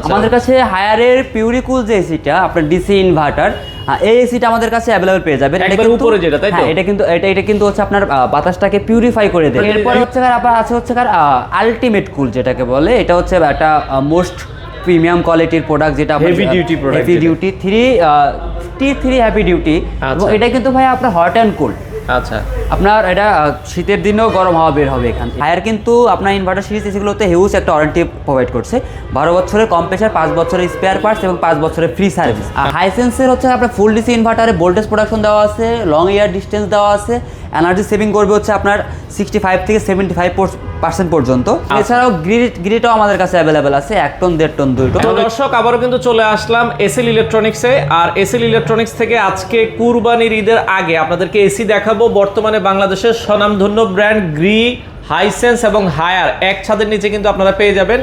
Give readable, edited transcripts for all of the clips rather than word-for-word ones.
আমাদের কাছে হায়ারের পিউরিকুল যে এসিটা আপনার ডিসি ইনভার্টার, এই এসিটা আমাদের কাছে अवेलेबल পেয়ে যাবেন। এটা কিন্তু উপরে যেটা তাই তো, এটা কিন্তু হচ্ছে আপনার বাতাসটাকে পিউরিফাই করে দেয়। এরপর হচ্ছে আপনার আছে হচ্ছে আলটিমেট কুল যেটাকে বলে, এটা হচ্ছে একটা মোস্ট প্রিমিয়াম কোয়ালিটির প্রোডাক্ট, যেটা heavy duty product, heavy duty T3 heavy duty. এবং এটা কিন্তু ভাই আপনার হট অ্যান্ড কুল। আচ্ছা, আপনার এটা শীতের দিনেও গরম হাওয়া বের হবে এখান থেকে। হায়ার কিন্তু আপনার ইনভার্টার সিরিজ এসিগুলোতে হিউজ একটা ওয়ারেন্টি প্রোভাইড করছে, 12 বছরের কম্প্রেসার, 5 বছরের স্পেয়ার পার্টস এবং 5 বছরের ফ্রি সার্ভিস। আর হাইসেন্সের হচ্ছে আপনার ফুল ডিসি ইনভার্টারে ভোল্টেজ প্রোডাকশন দেওয়া আছে, লং ইয়ার ডিস্টেন্স দেওয়া আছে, এনার্জি সেভিং করবে হচ্ছে আপনার 65 থেকে 75% পর্যন্ত। এছাড়াও গ্রিডটাও আমাদের কাছে অ্যাভেলেবেল আছে, 1 টন 1.5 টন 2 টন। দর্শক আবারও কিন্তু চলে আসলাম এসএল ইলেকট্রনিক্সে। আর এসএল ইলেকট্রনিক্স থেকে আজকে কুরবানির ঈদের আগে আপনাদেরকে এসি দেখাবো বর্তমানে বাংলাদেশের স্বনামধন্য ব্র্যান্ড গ্রি, হাইসেন্স এবং হায়ার এক ছাদের নিচে কিন্তু আপনারা পেয়ে যাবেন।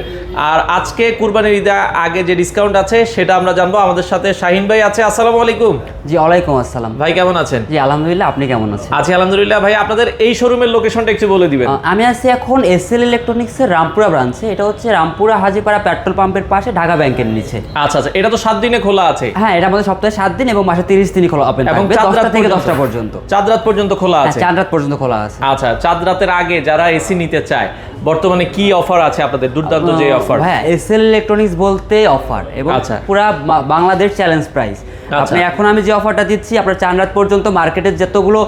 আর আজকে কুরবানির ঈদের আগে যে ডিসকাউন্ট আছে সেটা আমরা জানবো। আমাদের সাথে শাহিন ভাই আছে। আসসালামু আলাইকুম। জি ওয়ালাইকুম আসসালাম। ভাই কেমন আছেন? জি আলহামদুলিল্লাহ, আপনি কেমন আছেন? আছি আলহামদুলিল্লাহ। ভাই আপনাদের এই শোরুমের লোকেশনটা একটু বলে দিবেন। আমি আছি এখন এসএল ইলেকট্রনিক্সের রামপুরা ব্রাঞ্চে। এটা হচ্ছে রামপুরা হাজিপাড়া পেট্রোল পাম্পের পাশে, ঢাকা ব্যাংকের নিচে। আচ্ছা আচ্ছা, এটা তো 7 দিনে খোলা আছে? হ্যাঁ, এটা আমাদের সপ্তাহে 7 দিন এবং মাসে 30 দিনই খোলা ওপেন থাকবে, 10টা থেকে 10টা পর্যন্ত। চাঁদ রাত পর্যন্ত খোলা আছে? চাঁদ রাত পর্যন্ত খোলা আছে। আচ্ছা, চাঁদ রাতের আগে যারা এসি নিতে চায় বর্তমানে কি অফার আছে আপনাদের? দুর্দান্ত যে অফার। হ্যাঁ, এসএল ইলেকট্রনিক্স বলতে অফার এবং আচ্ছা, পুরা বাংলাদেশ চ্যালেঞ্জ প্রাইস। আপনি এখন আমি যে অফারটা দিচ্ছি আপনার চাঁদ রাত পর্যন্ত মার্কেটের যতগুলো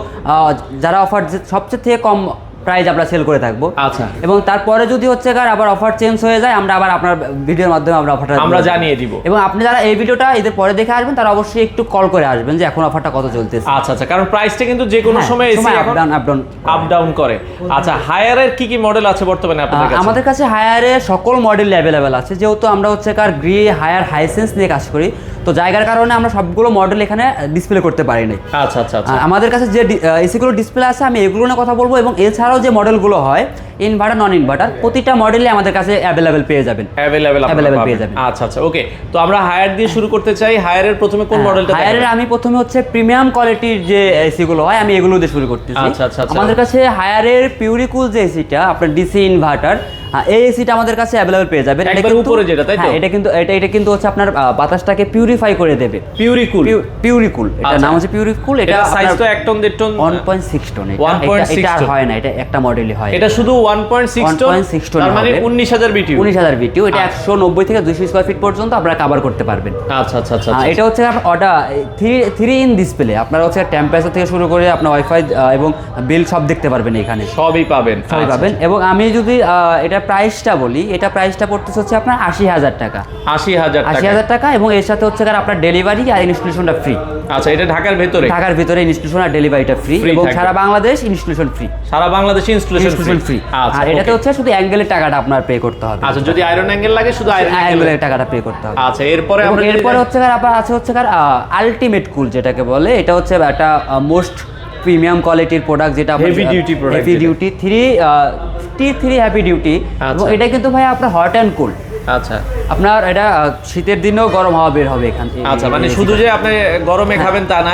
যারা অফার সবচেয়ে থেকে কম প্রাইস আমরা সেল করে থাকবো। আচ্ছা, এবং তারপরে যদি হচ্ছে আবার অফার চেঞ্জ হয়ে যায়, আমরা আবার আপনার ভিডিওর মাধ্যমে আমরা অফারটা জানিয়ে দিব। এবং আপনি যারা এই ভিডিওটা এদের পরে দেখে আসবেন তারা অবশ্যই একটু কল করে আসবেন যে এখন অফারটা কত চলতেছে। আচ্ছা আচ্ছা, কারণ প্রাইসটা কিন্তু যে কোনো সময় এসি আপ ডাউন করে। আচ্ছা, হায়ারের কি কি মডেল আছে বর্তমানে আপনাদের কাছে? আমাদের কাছে হায়ারের সকল মডেল অ্যাভেলেবেল আছে, যেহেতু আমরা হচ্ছে গ্রি, হায়ার, হাইসেন্স নিয়ে কাজ করি, তো জায়গার কারণে আমরা সবগুলো মডেল এখানে ডিসপ্লে করতে পারি নাই। আচ্ছা আচ্ছা আচ্ছা, আমাদের কাছে যে এসিগুলো ডিসপ্লে আছে আমি এগুলো নিয়ে কথা বলবো। এবং এছাড়াও যে মডেলগুলো হয় ইনভার্টার, নন ইনভার্টার, প্রতিটা মডেলে আমাদের কাছে অ্যাভেলেবেল পেয়ে যাবেন। অ্যাভেলেবেল পেয়ে যাবেন। আচ্ছা আচ্ছা, ওকে। তো আমরা হায়ার দিয়ে শুরু করতে চাই। হায়ারের প্রথমে কোন মডেলটা? হায়ারের আমি প্রথমে হচ্ছে প্রিমিয়াম কোয়ালিটির যে এসিগুলো হয় আমি এগুলো দিয়ে শুরু করতেছি। আচ্ছা আচ্ছা, আমাদের কাছে হায়ারের পিউরিকুল যে এসিটা আপনার ডিসি ইনভার্টার, এই এসিটা আমাদের কাছে অ্যাভেলেবল পেয়ে যাবেন। একবার উপরে যেটা তাই তো, এটা কিন্তু হচ্ছে আপনার বাতাসটাকে পিউরিফাই করে দেবে। পিউরিকুল এটা নাম হচ্ছে পিউরিকুল। এটা সাইজ তো 1 টন 1.5 টন, 1.6 টন। এটা আর হয় না, এটা একটা মডেলই হয়। এটা শুধু 1.6 টন, তার মানে 19000 বিটিউ। 19000 বিটিউ। এটা 190 থেকে 200 স্কয়ার ফিট পর্যন্ত আপনারা কভার করতে পারবেন। আচ্ছা আচ্ছা আচ্ছা, এটা হচ্ছে ওটা 3 ইন ডিসপ্লে। আপনারা হচ্ছে টেম্পারেচার থেকে শুরু করে আপনার ওয়াইফাই এবং বিল সব দেখতে পারবেন এখানে, সবই পাবেন। এবং আমি যদি এটা প্রাইসটা বলি, এটা প্রাইসটা পড়তেছে হচ্ছে আপনার 80000 টাকা। 80000 টাকা। এবং এর সাথে হচ্ছে আপনার ডেলিভারি আর ইনস্টলেশনটা ফ্রি। আচ্ছা, এটা ঢাকার ভিতরে ইনস্টলেশন আর ডেলিভারিটা ফ্রি, এবং সারা বাংলাদেশ ইনস্টলেশন ফ্রি। সারা বাংলাদেশে ইনস্টলেশন ফ্রি। আর এটাতে হচ্ছে শুধু অ্যাঙ্গেলের টাকাটা আপনার পে করতে হবে। আচ্ছা, যদি আয়রন অ্যাঙ্গেল লাগে শুধু আয়রন অ্যাঙ্গেলের টাকাটা পে করতে হবে। আচ্ছা, এরপরে হচ্ছে আপনার আছে হচ্ছে আলটিমেট কুল যেটাকে বলে, এটা হচ্ছে একটা মোস্ট প্রিমিয়াম কোয়ালিটির প্রোডাক্ট, যেটা heavy duty T3 heavy duty. এবং এটা কিন্তু ভাই আপনার হট অ্যান্ড কুল। আচ্ছা, আপনার এটা শীতের দিনেও গরম হাওয়া বের হবে এখান থেকে। আচ্ছা, মানে শুধু যে আপনি গরমে খাবেন তা না,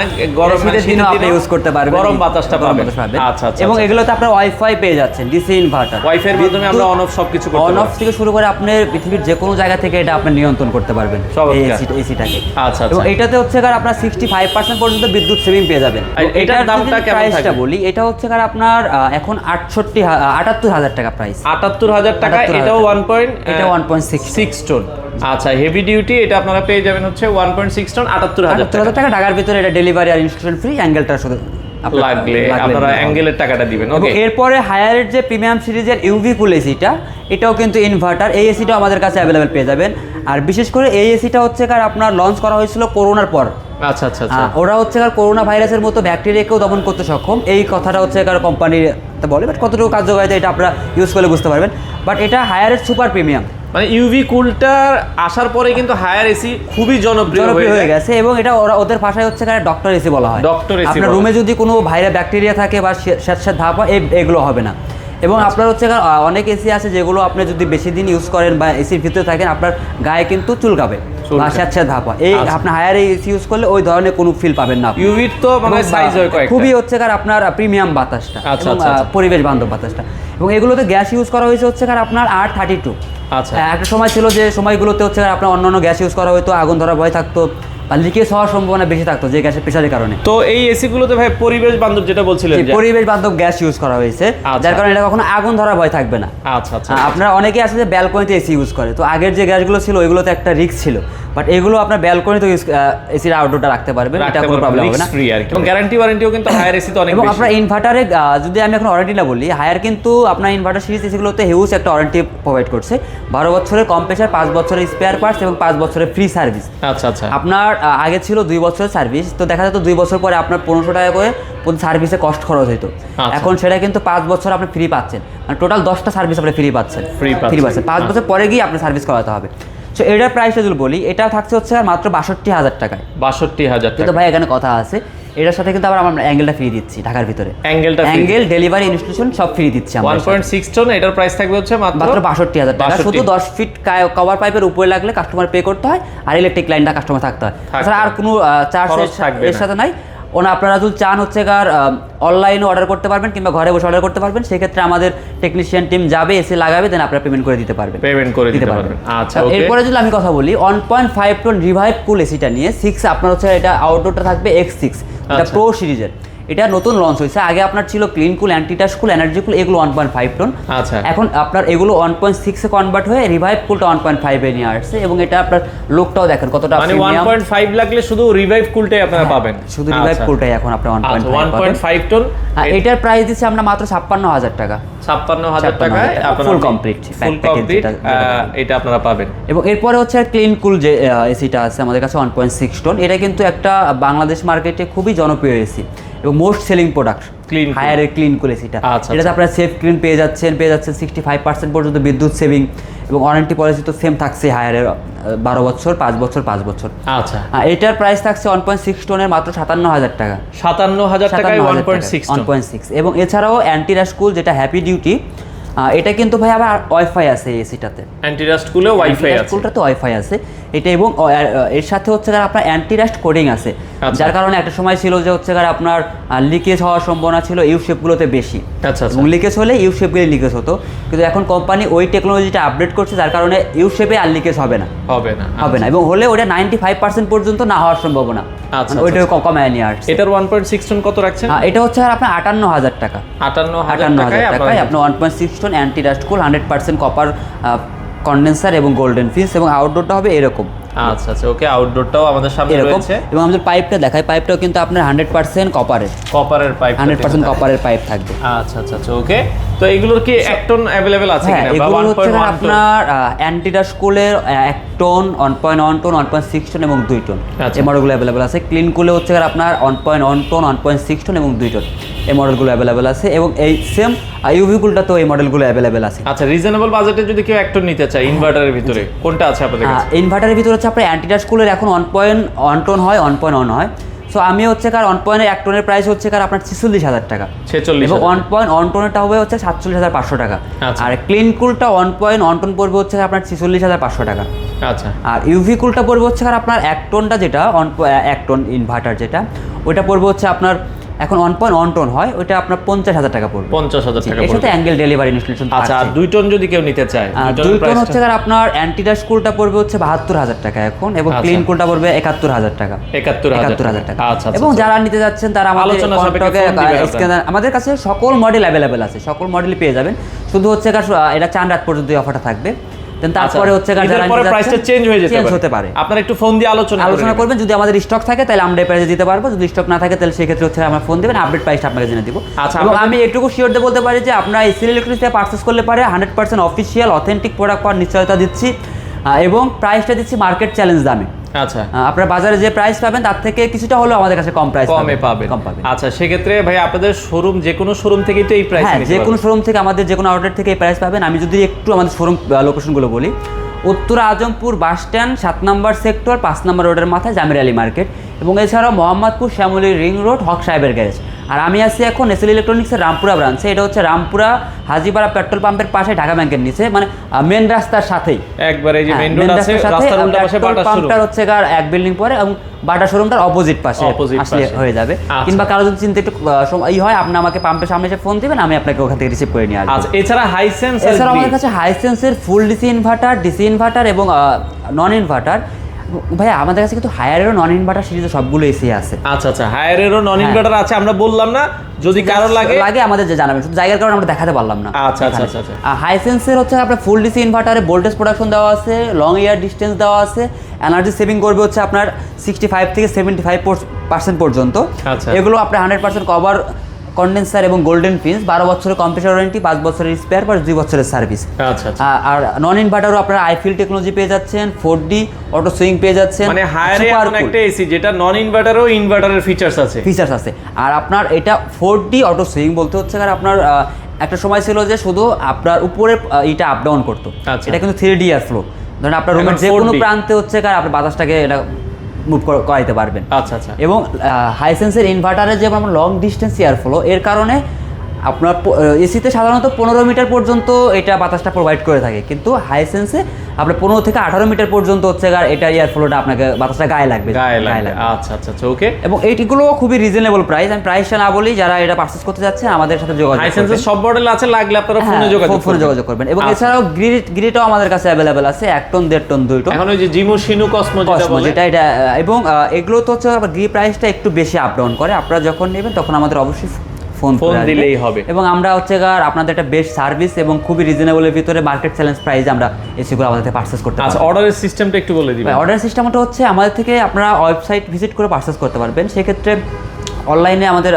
শীতের দিনেও আপনি ইউজ করতে পারবেন, গরম বাতাসটা পাবেন। আচ্ছা আচ্ছা, এবং এগুলোতে আপনার ওয়াইফাই পেয়ে যাচ্ছেন, ডিসি ইনভার্টার। ওয়াইফাই এর মাধ্যমে আমরা অন অফ সবকিছু করতে পারবো। অন অফ থেকে শুরু করে আপনি পৃথিবীর যে কোনো জায়গা থেকে এটা আপনি নিয়ন্ত্রণ করতে পারবেন এই এসিটাকে। আচ্ছা, এবং এটাতে হচ্ছে আপনার 65% পর্যন্ত বিদ্যুৎ সেভিং পেয়ে যাবেন। এটার দামটা কেমন থাকবে? প্রাইসটা বলি, এটা হচ্ছে আপনার এখন 78000 টাকা প্রাইস। 78000 টাকা। এটাও 1.6 টন। আচ্ছা, হেভি ডিউটি। এটা আপনারা পেয়ে যাবেন হচ্ছে 1.6 টন, 78000 টাকা। ঢাকার ভিতরে এটা ডেলিভারি আর ইনস্টলেশন ফ্রি। অ্যাঙ্গেলটা শুধু লাগলে আপনারা অ্যাঙ্গেলের টাকাটা দিবেন। ওকে। এরপরে হায়ারের যে প্রিমিয়াম সিরিজের ইউভি কুল এসিটা, এটাও কিন্তু ইনভার্টার, এই এসিটাও আমাদের কাছে অ্যাভেলেবেল পেয়ে যাবেন। আর বিশেষ করে এই এসিটা হচ্ছে আপনার লঞ্চ করা হয়েছিল করোনার পর। আচ্ছা আচ্ছা আচ্ছা, ওরা হচ্ছে করোনা ভাইরাসের মতো ব্যাকটেরিয়াকেও দমন করতে সক্ষম, এই কথাটা হচ্ছে কোম্পানির বলে। বাট কতটুকু কার্যকারিতা এটা আপনারা ইউজ করলে বুঝতে পারবেন। বাট এটা হায়ারের সুপার প্রিমিয়াম, মানে ইউভি কুলটার আসার পরে কিন্তু হায়ার এসি খুবই জনপ্রিয় হয়ে গেছে। এবং এটা ওদের ভাষায় হচ্ছে ডক্টর এসি বলা হয়। আপনার রুমে যদি কোনো ভাইরাস ব্যাকটেরিয়া থাকে বা স্যাঁতস্যাঁত ধাপ হয়, এগুলো হবে না। এবং আপনার হচ্ছে অনেক এসি আছে যেগুলো আপনি যদি বেশি দিন ইউজ করেন বা এসির ভিতরে থাকেন, আপনার গায়ে কিন্তু চুলকাবে বা স্যাঁতস্যাঁত ধাপ হয়। এই আপনার হায়ার এসি ইউজ করলে ওই ধরনের কোনো ফিল পাবেন না। ইউভির তো মানে সাইজ হয় কয়েকটা, খুবই হচ্ছে আপনার প্রিমিয়াম বাতাসটা, পরিবেশ বান্ধব বাতাসটা। এবং এগুলোতে গ্যাস ইউজ করা হয়েছে হচ্ছে আপনার R32। আচ্ছা। একটা সময় ছিল যে সময়গুলোতে হচ্ছে আপনার অন্যান্য গ্যাস ইউজ করা হতো, আগুন ধরা ভয় থাকতো বা লিকেজ হওয়ার সম্ভাবনা বেশি থাকতো যে গ্যাসের প্রেশারের কারণে। তো এই এসি গুলোতে ভাই পরিবেশ বান্ধব যেটা বলছিলেন, যে পরিবেশ বান্ধব গ্যাস ইউজ করা হয়েছে, আচ্ছা। যার কারণে এটা কখনো আগুন ধরার ভয় থাকবে না। আচ্ছা আচ্ছা। আপনারা অনেকেই আছে যে ব্যালকনিতে এসি ইউজ করে, তো আগের যে গ্যাসগুলো ছিল ওইগুলোতে একটা রিস্ক ছিল, বাট এগুলো আপনার ব্যালকনিতে এসির আউটডোরটা রাখতে পারবেন, এটা কোনো প্রবলেম হবে না। ফ্রি আর কি, এবং গ্যারান্টি ওয়ারেন্টিও কিন্তু হায়ার এসি তো অনেক এবং বেশি। আপনার ইনভার্টারে যদি আমি এখন ওয়ারেন্টিটা বলি, হায়ার কিন্তু আপনার ইনভার্টার সিরিজ এসিগুলোতে হিউজ একটা ওয়ারেন্টি প্রোভাইড করছে। 12 বছরের কম্প্রেসার, 5 বছরের স্পেয়ার পার্টস এবং 5 বছরের ফ্রি সার্ভিস। আচ্ছা আচ্ছা। আপনার আগে ছিল 2 বছরের সার্ভিস, তো দেখা যেত 2 বছর পরে আপনার 1500 টাকা করে প্রতি সার্ভিসে কস্ট খরচ হতো। এখন সেটা কিন্তু 5 বছর আপনি ফ্রি পাচ্ছেন, মানে টোটাল 10টা সার্ভিস আপনি ফ্রি পাচ্ছেন। ফ্রি পাচ্ছেন 5 বছর পরে গিয়ে আপনি সার্ভিস করাতে হবে। সো এটার প্রাইসটা যদি বলি, এটা থাকছে হচ্ছে মাত্র 62,000 টাকায়। 62,000 টাকা। কিন্তু ভাই এখানে কথা আছে, এটার সাথে কিন্তু আবার আমরা অ্যাঙ্গেলটা ফ্রি দিচ্ছি ঢাকার ভিতরে। অ্যাঙ্গেল ডেলিভারি ইনস্টলেশন সব ফ্রি দিচ্ছি আমরা। 1.6 টন, এটার প্রাইস থাকবে হচ্ছে মাত্র 62,000 টাকা। শুধু 10 ফিট কভার পাইপের উপরে লাগলে কাস্টমার পে করতে হয়, আর ইলেকট্রিক লাইনটা কাস্টমার থাকতে হয়। তাছাড়া আর কোনো চার্জ এর সাথে নাই। আপনারা যদি চান হচ্ছে অনলাইনে অর্ডার করতে পারবেন কিংবা ঘরে বসে অর্ডার করতে পারবেন, সেক্ষেত্রে আমাদের টেকনিশিয়ান টিম যাবে, এসে লাগাবে, দেন আপনারা পেমেন্ট করে দিতে পারবেন। আচ্ছা। এরপরে যদি আমি কথা বলি 1.5 টন রিভাইভ কুল এসিটা নিয়ে, 6 আপনার হচ্ছে এটা আউটডোরটা থাকবে X6, এটা প্রো সিরিজের। এটা নতুন লঞ্চ হয়েছে। আগে আপনার ছিল ক্লিন কুল, অ্যান্টিটাচ কুল, এনার্জি কুল, এগুলো 1.5 টন। আচ্ছা। এখন আপনার এগুলো 1.6 এ কনভার্ট হয়ে রিভাইভ কুলটা 1.5 এ নিয়ে আসছে, এবং এটা আপনার লুকটাও দেখেন কতটা মানে প্রিমিয়াম। 1.5 লাগলে শুধু রিভাইভ কুলটাই আপনারা পাবেন, শুধু রিভাইভ কুলটাই এখন আপনারা 1.5 টন। এটার প্রাইস দিচ্ছি আমরা মাত্র 56,000 টাকা। 56,000 টাকায় আপনারা ফুল কমপ্লিট এটা আপনারা পাবেন। এবং এরপরে হচ্ছে ক্লিন কুল যে এসিটা আছে আমাদের কাছে 1.6 টন, এটা কিন্তু একটা বাংলাদেশ মার্কেটে খুবই জনপ্রিয় এসি এবং মোস্ট সেলিং প্রোডাক্ট হায়ারের ক্লিন কুল এসিটা। এটাতে আপনারা সেফ ক্লিন পেয়ে যাচ্ছেন 65% পর্যন্ত বিদ্যুৎ সেভিং, এবং ওয়ারেন্টি পলিসি তো সেম থাকছে হায়ারের 12 বছর, 5 বছর, 5 বছর। আচ্ছা। এটার প্রাইস থাকছে 1.6 টনের মাত্র 57,000 টাকা। 57,000 টাকায় 1.6। এবং এছাড়াও অ্যান্টি রাস্ট কুল যেটা হ্যাপি ডিউটি, এটা কিন্তু ভাই আবার ওয়াইফাই আছে এসিটাতে। অ্যান্টি রাস্ট কুলে ওয়াইফাই আছে, কুলটাতে ওয়াইফাই আছে এটা, এবং এর সাথে হচ্ছে আপনার অ্যান্টি রাস্ট কোডিং আছে, যার কারণে একটা সময় ছিল যে হচ্ছে আপনার লিকেজ হওয়ার সম্ভাবনা ছিল ইউ শেপগুলোতে বেশি। আচ্ছা। এবং লিকেজ হলে ইউ শেপগুলো লিকেজ হতো, কিন্তু এখন কোম্পানি ওই টেকনোলজিটা আপডেট করছে, যার কারণে ইউ শেপে আর লিকেজ হবে না। এবং হলে ওটা 95% পর্যন্ত না হওয়ার সম্ভাবনা, ওইটাও কমায় নিয়ে আসছে। এটার 1.6 টন কত রাখছেন? এটা হচ্ছে আপনার 58,000 টাকা। 58,000 টাকায় আপনার 1.6 টন অ্যান্টি রাস্ট কুল, 100% কপার কন্ডেন্সার এবং গোল্ডেন ফিন্স, এবং আউটডোরটা হবে এরকম। আচ্ছা আচ্ছা, ওকে। আউটডোরটাও আমাদের সামনে রয়েছে, এবং আমাদের পাইপটা দেখাই, পাইপটাও কিন্তু আপনার 100% কপারের পাইপ, 100% কপারের পাইপ থাকবে। আচ্ছা আচ্ছা আচ্ছা, ওকে। তো এগুলোর কি 1 টন अवेलेबल আছে কিনা, বা 1.1 আপনার অ্যান্টি রাস্ট কুলের 1 টন, 1.1 টন, 1.6 টন এবং 2 টন এই মডেলগুলো अवेलेबल আছে। ক্লিন কুলে হচ্ছে আপনার 1.1 টন, 1.6 টন এবং 2 টন এই মডেলগুলো अवेलेबल আছে, এবং এই সেম ইউভি কুলটা তো এই মডেলগুলো अवेलेबल আছে। আচ্ছা, রিজনেবল বাজেটে যদি কেউ 1 টন নিতে চায় ইনভার্টারের ভিতরে, কোনটা আছে আপনাদের কাছে? ইনভার্টারের ভিতরে হচ্ছে আপনার অ্যান্টি রাস্ট কুলের এখন 1.1 টন হয়, 1.1 হয়। সো আমি হচ্ছে 1 টনের প্রাইস হচ্ছে আপনার 46,000 টাকা, 46, এবং 1.1 টনেরটা হবে হচ্ছে 47,500 টাকা। আর ক্লিন কুলটা 1.1 টন পড়বে হচ্ছে আপনার 46,500 টাকা। আচ্ছা। আর ইউভি কুলটা পড়বে হচ্ছে আপনার 1 টনটা যেটা 1 টন ইনভার্টার যেটা, ওইটা পড়বে হচ্ছে আপনার এখন 1.1 টন হয়, ওইটা আপনার 50,000 টাকা পড়বে। 50,000 টাকা এর সাথে অ্যাঙ্গেল ডেলিভারি ইনস্টলেশন। আচ্ছা, আর 2 টন যদি কেউ নিতে চায়, 2 টন হচ্ছে আপনার অ্যান্টি রাস্ট কুলটা পড়বে হচ্ছে 72,000 টাকা এখন, এবং ক্লিন কুলটা পড়বে 71,000 টাকা। 71,000 টাকা। আচ্ছা। এবং যারা নিতে যাচ্ছেন তারা আমাদের কাছে সকল মডেল अवेलेबल আছে, সকল মডেলই পেয়ে যাবেন। শুধু হচ্ছে এটা চান রাত পর্যন্ত এই অফারটা থাকবে, তারপরে হচ্ছে প্রাইসটা চেঞ্জ হতে পারে। আপনারা একটু ফোন দিয়ে আলোচনা করবেন, যদি আমাদের স্টক থাকে তাহলে আমরা এই প্রাইসে দিতে পারবো, যদি স্টক না থাকে তাহলে সেই ক্ষেত্রে হচ্ছে আমরা ফোন দিবেন, আপডেট প্রাইসটা আপনাকে জেনে দিব। এবং আমি এটুকু শিওর দিয়ে বলতে পারি যে আপনারা এসএল ইলেকট্রনিক্স থেকে পারচেজ করলে পারে 100% অফিসিয়াল অথেন্টিক প্রোডাক্ট পাওয়ার নিশ্চয়তা দিচ্ছি, এবং প্রাইসটা দিচ্ছি মার্কেট চ্যালেঞ্জ দামে। আচ্ছা, আপনারা বাজারে যে প্রাইস পাবেন তার থেকে কিছুটা হলেও আমাদের কাছে কম পাবেন। আচ্ছা, সেক্ষেত্রে ভাই আপনাদের শোরুম, যে কোনো শোরুম থেকেই তো এই প্রাইস? হ্যাঁ, যে কোনো শোরুম থেকে, আমাদের যে কোনো আউটলেট থেকে এই প্রাইস পাবেন। আমি যদি একটু আমাদের শোরুম লোকেশনগুলো বলি, উত্তরা আজমপুর বাস স্ট্যান্ড 7 নম্বর সেক্টর 5 নম্বর রোডের মাথায় জামির আলী মার্কেট, এবং এছাড়াও মোহাম্মদপুর শ্যামলী রিং রোড হক সাহেবের গ্যারেজ, আর আমি আছি এখন এসএল ইলেকট্রনিক্সের রামপুরা ব্রাঞ্চে। এটা হচ্ছে রামপুরা হাজিপাড়া পেট্রোল পাম্পের পাশে, ঢাকা ব্যাংকের নিচে, মানে মেন রাস্তার সাথেই একবারে এই যে মেইন রোড আছে, রাস্তার উল্টা পাশে বাটা শোরুম। পাম্পটার হচ্ছে এক বিল্ডিং পরে এবং বাটা শোরুমটার অপোজিট পাশে আসলে হয়ে যাবে। কিংবা কারো যদি চিন্তা একটু হয়, আপনি আমাকে পাম্পের সামনে এসে ফোন দিবেন, আমি আপনাকে ওখান থেকে রিসিভ করে নিয়ে আসবো। আচ্ছা, এছাড়া হাইসেন্স, এছাড়া আমাদের কাছে হাইসেন্সের ফুল ডিসি ইনভার্টার এবং নন ইনভার্টার। ভাইয়া আমাদের কাছে কিন্তু হায়ারেরও নন ইনভার্টার সিরিজে সবগুলো এসি আছে। আচ্ছা আচ্ছা, হায়ারেরও নন ইনভার্টার আছে, আমরা বললাম না, যদি কারো লাগে আমাদের যে জানাবেন, শুধু জায়গার কারণে আমরা দেখাতে পারলাম না। আচ্ছা আচ্ছা আচ্ছা। হাইসেন্সের হচ্ছে আপনার ফুল ডিসি ইনভার্টারে ভোল্টেজ প্রোডাকশন দেওয়া আছে, লং ইয়ার ডিস্টেন্স দেওয়া আছে, এনার্জি সেভিং করবে হচ্ছে আপনার 65 থেকে 75% পর্যন্ত। এগুলো আপনার 100% কভার কন্ডেন্সার এবং গোল্ডেন পিনস, 12 বছরের কম্প্রেসার ওয়ারেন্টি, 5 বছরের স্পেয়ার পার্টস, 2 বছরের সার্ভিস। আচ্ছা। আর নন ইনভার্টারও আপনারা আইফিল টেকনোলজি পেয়ে যাচ্ছেন, 4D অটো সুইং পেয়ে যাচ্ছেন। মানে হায়ারে এমন একটা এসি যেটা নন ইনভার্টারও ইনভার্টারের ফিচারস আছে। আর আপনার এটা 4D অটো সুইং বলতে হচ্ছে আপনার একটা সময় ছিল যে শুধু আপনার উপরে এটা আপ ডাউন করতো, এটা কিন্তু 3D এয়ার ফ্লো। ধরেন আপনার রুমের যে কোনো প্রান্তে হচ্ছে আপনার বাতাসটাকে এটা মুভ করাইতে পারবেন। আচ্ছা আচ্ছা। এবং হাইসেন্সের ইনভার্টারে যে আমরা লং ডিস্টেন্স এয়ার ফ্লো, এর কারণে আপনার এসিতে সাধারণত 15 মিটার পর্যন্ত এটা বাতাসটা প্রোভাইড করে থাকে, কিন্তু হাইসেন্সে আপনার 15 থেকে 18 মিটার পর্যন্ত হচ্ছে এটা এয়ার ফ্লোটা আপনাকে বাতাসটা গায়ে লাগবে। আচ্ছা আচ্ছা আচ্ছা, ওকে। এবং এইগুলো খুবই রিজনেবল প্রাইস। আমি প্রাইসটা না বলি, যারা এটা পারচেজ করতে যাচ্ছে আমাদের সাথে যোগাযোগ করবেন। হাইসেন্সের সব মডেল আছে, লাগলে আপনারা ফোনে যোগাযোগ করবেন। এবং এছাড়াও গ্রিটাও আমাদের কাছে অ্যাভেলেবেল আছে, 1 টন 1.5 টন 2 টন। এখন ওই যে জিমো শিনু কসমো যেটা এটা, এবং এগুলো তো হচ্ছে গ্রি প্রাইসটা একটু বেশি আপ ডাউন করে। আপনারা যখন নেবেন তখন আমাদের অবশ্যই ফোন দিলেই হবে। এবং আমরা হচ্ছে আপনাদের একটা বেস্ট সার্ভিস এবং খুবই রিজনেবলের ভিতরে মার্কেট চ্যালেঞ্জ প্রাইসে আমরা এসিগুলো আমাদের থেকে পারচেজ করতে পারবো। আচ্ছা, অর্ডারের সিস্টেমটা একটু বলে দিবেন। অর্ডার সিস্টেমটা হচ্ছে আমাদের থেকে আপনারা ওয়েবসাইট ভিজিট করে পারচেজ করতে পারবেন। সেক্ষেত্রে অনলাইনে আমাদের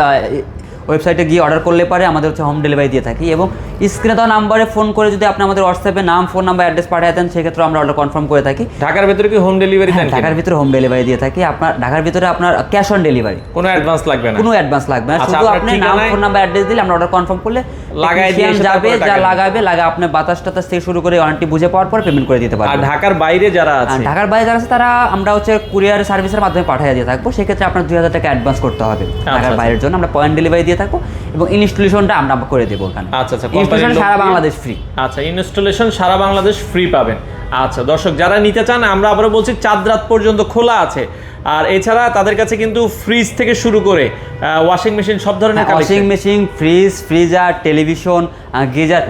ওয়েবসাইটে গিয়ে অর্ডার করলে পারে আমাদের হচ্ছে হোম ডেলিভারি দিয়ে থাকি। এবং স্ক্রিনে দেওয়া নাম্বারে ফোন করে যদি আপনি আমাদের হোয়াটসঅ্যাপে নাম, ফোন নাম্বার, অ্যাড্রেস পাঠিয়ে দেন, সেক্ষেত্রে আমরা অর্ডার কনফার্ম করে থাকি। ঢাকার ভিতরে কি হোম ডেলিভারি দেন? ঢাকার ভিতরে হোম ডেলিভারি দিয়ে থাকি। আপনার ঢাকার ভিতরে আপনার ক্যাশ অন ডেলিভারি, কোনো অ্যাডভান্স লাগবে না। কোনো অ্যাডভান্স লাগবে না, শুধু আপনি নাম, ফোন নাম্বার, অ্যাড্রেস দিলে আমরা অর্ডার কনফার্ম করলে লাগাই দিয়ে যাবে, যা লাগাবে আপনি বাতাস টাতাস থেকে শুরু করে ওয়ারেন্টি বুঝে পাওয়ার পর পেমেন্ট করে দিতে পারবেন। আর ঢাকার বাইরে যারা আছে, তারা আমরা হচ্ছে কুরিয়ার সার্ভিসের মাধ্যমে পাঠিয়ে দিয়ে থাকবো। সেক্ষেত্রে আপনার 2000 টাকা অ্যাডভান্স করতে হবে ঢাকার বাইরের জন্য। আমরা পয়েন্ট ডেলিভারি দিয়ে থাকবো এবং ইনস্টলেশনটা আমরা করে দেবো ওখানে। আচ্ছা আচ্ছা, ইনস্টলেশন সারা বাংলাদেশ ফ্রি। আচ্ছা, ইনস্টলেশন সারা বাংলাদেশ ফ্রি পাবেন। আচ্ছা দর্শক, যারা নিতে চান, আমরা আবারও বলছি, চাঁদ রাত পর্যন্ত খোলা আছে। আর এছাড়া তাদের কাছে কিন্তু ফ্রিজ থেকে শুরু করে ওয়াশিং মেশিন, সব ধরনের washing machine, fridge, freezer, television, geyser,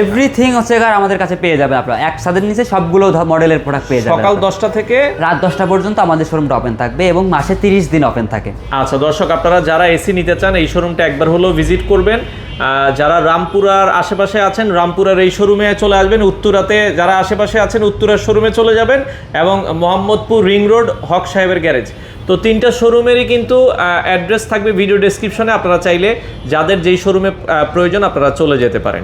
everything হচ্ছে আমাদের কাছে পেয়ে যাবেন। আপনারা এক ছাদের নিচে সবগুলো মডেলের প্রোডাক্ট পেয়ে যাবেন। সকাল 10টা থেকে রাত 10টা পর্যন্ত আমাদের শোরুমটা ওপেন থাকবে এবং মাসে 30 দিন ওপেন থাকে। আচ্ছা দর্শক, আপনারা যারা এসি নিতে চান এই শোরুমটা একবার হলেও ভিজিট করবেন। যারা রামপুরার আশেপাশে আছেন, রামপুরার এই শোরুমে চলে আসবেন। উত্তরাতে যারা আশেপাশে আছেন, উত্তরার শোরুমে চলে যাবেন। এবং মোহাম্মদপুর রিং রোড হক সাহেবের গ্যারেজ, তো 3টা শোরুমেরই কিন্তু অ্যাড্রেস থাকবে ভিডিও ডেসক্রিপশনে। আপনারা চাইলে যাদের যেই শোরুমে প্রয়োজন আপনারা চলে যেতে পারেন।